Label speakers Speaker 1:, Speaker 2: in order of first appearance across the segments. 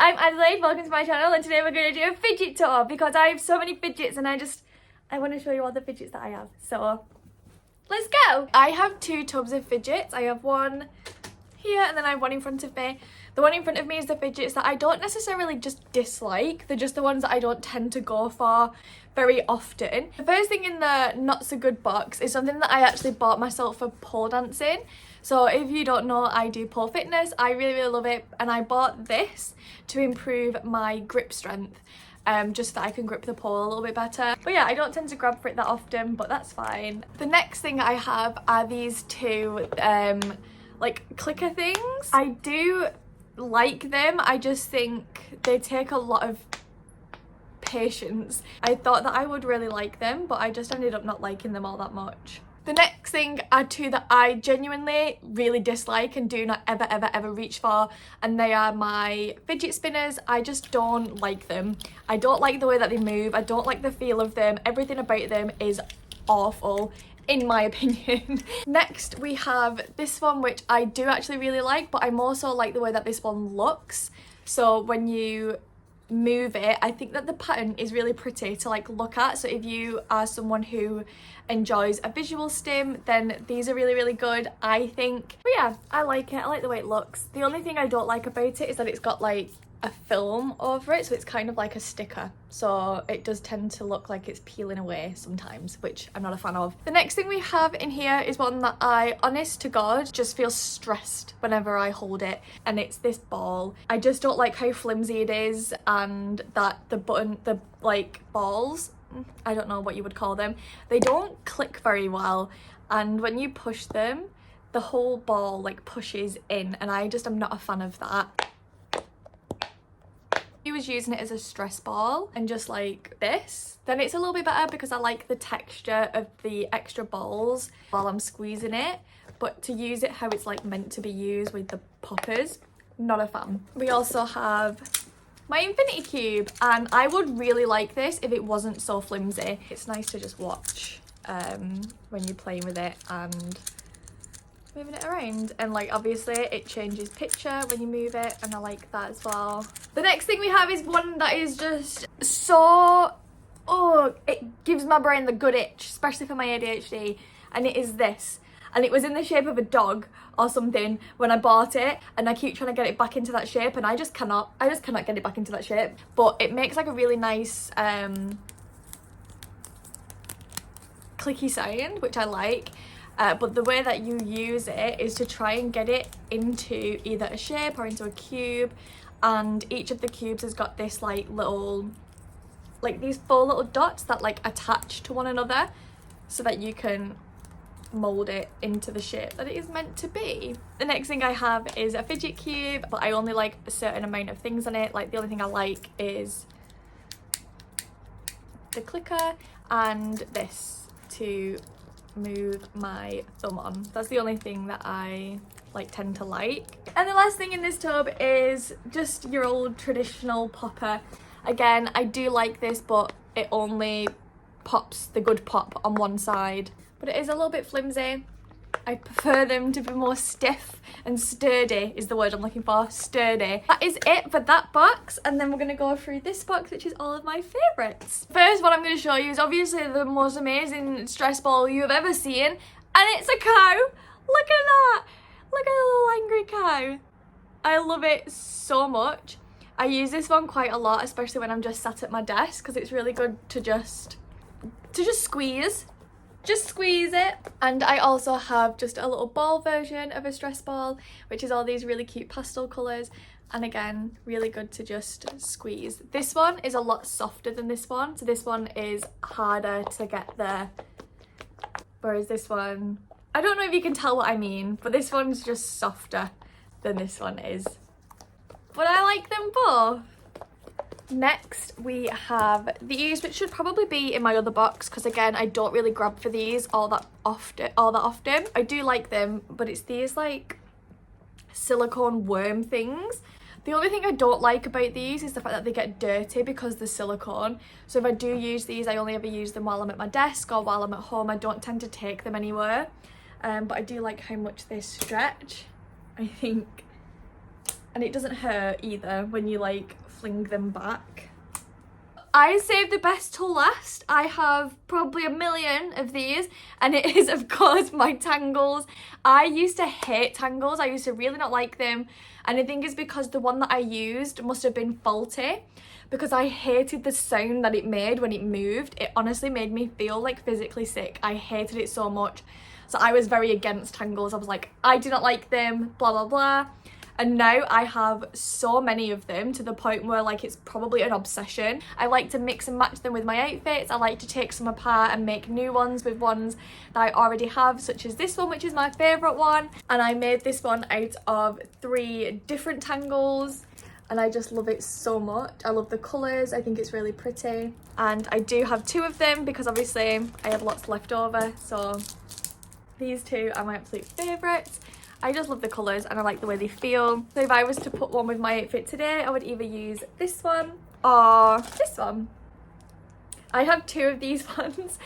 Speaker 1: I'm Adelaide, welcome to my channel, and today we're going to do a fidget tour because I have so many fidgets and I want to show you all the fidgets that I have. So, let's go! I have two tubs of fidgets. I have one here and then I have one in front of me. The one in front of me is the fidgets that I don't necessarily just dislike, they're just the ones that I don't tend to go for very often. The first thing in the not so good box is something that I actually bought myself for pole dancing. So if you don't know, I do pole fitness. I really love it, and I bought this to improve my grip strength, just so that I can grip the pole a little bit better. But yeah, I don't tend to grab for it that often, but that's fine. The next thing I have are these two like clicker things. I do like them, I just think they take a lot of patience. I thought that I would really like them, but I just ended up not liking them all that much. The next thing are two that I genuinely really dislike and do not ever reach for, and they are my fidget spinners. I just don't like them. I don't like the way that they move. I don't like the feel of them. Everything about them is awful, in my opinion. Next we have this one, which I do actually really like, but I'm also like the way that this one looks. So when you move it, I think that the pattern is really pretty to like look at. So if you are someone who enjoys a visual stim, then these are really good, I think. But yeah, I like it. I like the way it looks. The only thing I don't like about it is that it's got like a film over it, so it's kind of like a sticker, so it does tend to look like it's peeling away sometimes, which I'm not a fan of. The next thing we have in here is one that I, honest to God, just feel stressed whenever I hold it, and it's this ball. I just don't like how flimsy it is, and that the like balls, I don't know what you would call them, they don't click very well, and when you push them, the whole ball like pushes in, and I just am not a fan of that. I was using it as a stress ball and just like this, then it's a little bit better because I like the texture of the extra balls while I'm squeezing it, but to use it how it's like meant to be used with the poppers, not a fan. We also have my infinity cube, and I would really like this if it wasn't so flimsy. It's nice to just watch when you're playing with it and moving it around, and like obviously it changes picture when you move it, and I like that as well. The next thing we have is one that is just so, oh, it gives my brain the good itch, especially for my ADHD, and it is this. And it was in the shape of a dog or something when I bought it, and I keep trying to get it back into that shape, and I just cannot get it back into that shape. But it makes like a really nice clicky sound, which I like. But the way that you use it is to try and get it into either a shape or into a cube, and each of the cubes has got this like little, like these 4 little dots that like attach to one another so that you can mold it into the shape that it is meant to be. The next thing I have is a fidget cube, but I only like a certain amount of things on it. Like the only thing I like is the clicker and this to move my thumb on. That's the only thing that I like tend to like. And the last thing in this tub is just your old traditional popper. Again, I do like this, but it only pops the good pop on one side, but it is a little bit flimsy. I prefer them to be more stiff and sturdy is the word I'm looking for, sturdy. That is it for that box, and then we're going to go through this box, which is all of my favourites. First one I'm going to show you is obviously the most amazing stress ball you have ever seen, and it's a cow. Look at that. Look at the little angry cow. I love it so much. I use this one quite a lot, especially when I'm just sat at my desk, because it's really good to just squeeze. Just squeeze it. And I also have just a little ball version of a stress ball, which is all these really cute pastel colours, and again really good to just squeeze. This one is a lot softer than this one, so this one is harder to get there, whereas this one, I don't know if you can tell what I mean, but this one's just softer than this one is, but I like them both. Next we have these, which should probably be in my other box because again I don't really grab for these all that often. I do like them, but it's these like silicone worm things. The only thing I don't like about these is the fact that they get dirty because they're silicone. So if I do use these, I only ever use them while I'm at my desk or while I'm at home. I don't tend to take them anywhere. But I do like how much they stretch. I think and it doesn't hurt either when you like fling them back. I saved the best till last. I have probably a million of these, and it is of course my Tangles. I used to hate Tangles. I used to really not like them, and I think it's because the one that I used must have been faulty, because I hated the sound that it made when it moved. It honestly made me feel like physically sick. I hated it so much. So I was very against Tangles. I was like, I do not like them, blah blah blah. And now I have so many of them to the point where like it's probably an obsession. I like to mix and match them with my outfits. I like to take some apart and make new ones with ones that I already have, such as this one, which is my favourite one. And I made this one out of 3 different Tangles, and I just love it so much. I love the colours. I think it's really pretty. And I do have 2 of them because obviously I have lots left over, so these 2 are my absolute favourites. I just love the colours and I like the way they feel. So if I was to put one with my outfit today, I would either use this one or this one. I have 2 of these ones.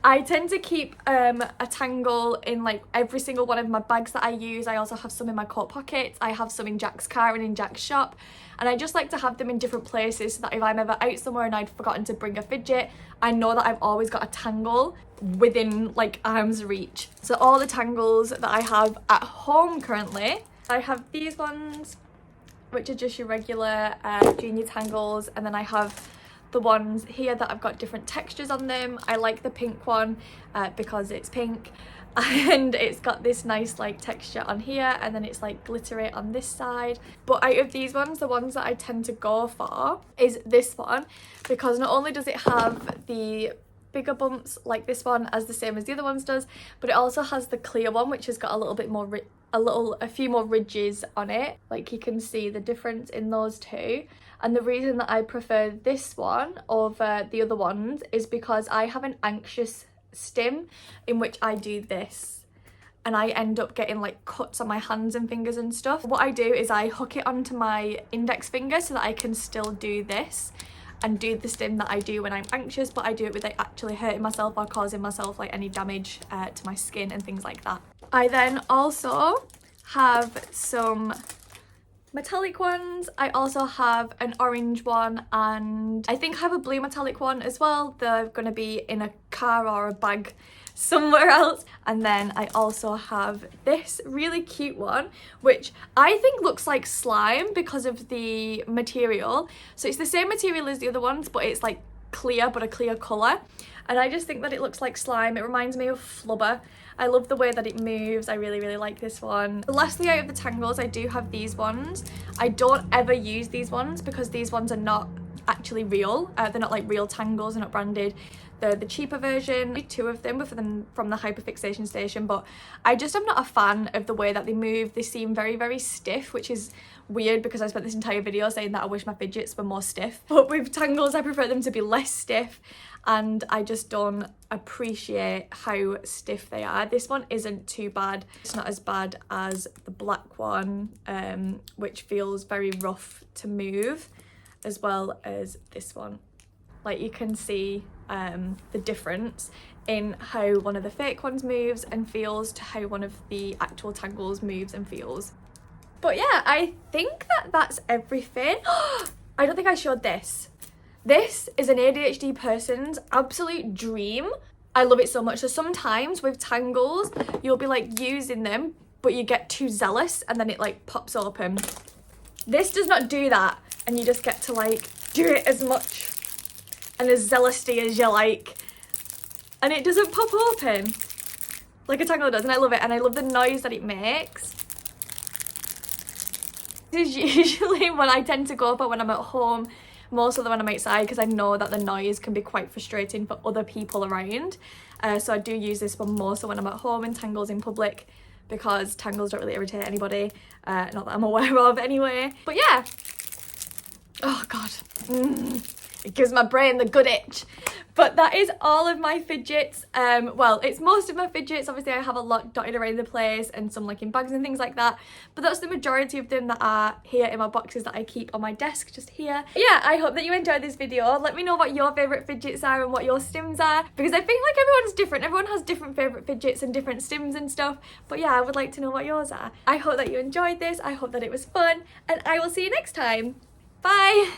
Speaker 1: I tend to keep a Tangle in like every single one of my bags that I use. I also have some in my coat pockets. I have some in Jack's car and in Jack's shop. And I just like to have them in different places so that if I'm ever out somewhere and I'd forgotten to bring a fidget, I know that I've always got a Tangle within like arm's reach. So all the Tangles that I have at home currently, I have these ones, which are just your regular junior Tangles, and then I have the ones here that I've got different textures on them. I like the pink one because it's pink, and it's got this nice like texture on here, and then it's like glittery on this side. But out of these ones, the ones that I tend to go for is this one, because not only does it have the bigger bumps like this one as the same as the other ones does, but it also has the clear one, which has got a little bit more a few more ridges on it. Like you can see the difference in those 2. And the reason that I prefer this one over the other ones is because I have an anxious stim in which I do this, and I end up getting like cuts on my hands and fingers and stuff. What I do is I hook it onto my index finger so that I can still do this and do the stim that I do when I'm anxious, but I do it without actually hurting myself or causing myself like any damage to my skin and things like that. I then also have some metallic ones. I also have an orange one, and I think I have a blue metallic one as well. They're going to be in a car or a bag somewhere else. And then I also have this really cute one, which I think looks like slime because of the material. So it's the same material as the other ones, but it's like clear, but a clear colour. And I just think that it looks like slime. It reminds me of Flubber. I love the way that it moves. I really, really like this one. Lastly, out of the Tangles, I do have these ones. I don't ever use these ones because these ones are not actually real. They're not like real Tangles, they're not branded. They're the cheaper version. 2 of them were from the hyperfixation station, but I just am not a fan of the way that they move. They seem very, very stiff, which is weird because I spent this entire video saying that I wish my fidgets were more stiff. But with Tangles, I prefer them to be less stiff, and I just don't appreciate how stiff they are. This one isn't too bad. It's not as bad as the black one, which feels very rough to move, as well as this one. Like you can see the difference in how one of the fake ones moves and feels to how one of the actual Tangles moves and feels. But yeah, I think that that's everything. I don't think I showed this. This is an ADHD person's absolute dream. I love it so much. So sometimes with Tangles, you'll be like using them, but you get too zealous and then it like pops open. This does not do that, and you just get to like do it as much and as zealously as you like, and it doesn't pop open like a Tangle does, and I love it, and I love the noise that it makes. This is usually what I tend to go for when I'm at home, more so than when I'm outside, because I know that the noise can be quite frustrating for other people around. So I do use this one more so when I'm at home and Tangles in public, because Tangles don't really irritate anybody, not that I'm aware of anyway. But yeah, oh god, it gives my brain the good itch. But that is all of my fidgets. Well, it's most of my fidgets. Obviously I have a lot dotted around the place and some like in bags and things like that, but that's the majority of them that are here in my boxes that I keep on my desk just here. Yeah, I hope that you enjoyed this video. Let me know what your favourite fidgets are and what your stims are, because I think like everyone's different. Everyone has different favourite fidgets and different stims and stuff, but yeah, I would like to know what yours are. I hope that you enjoyed this. I hope that it was fun, and I will see you next time. Bye!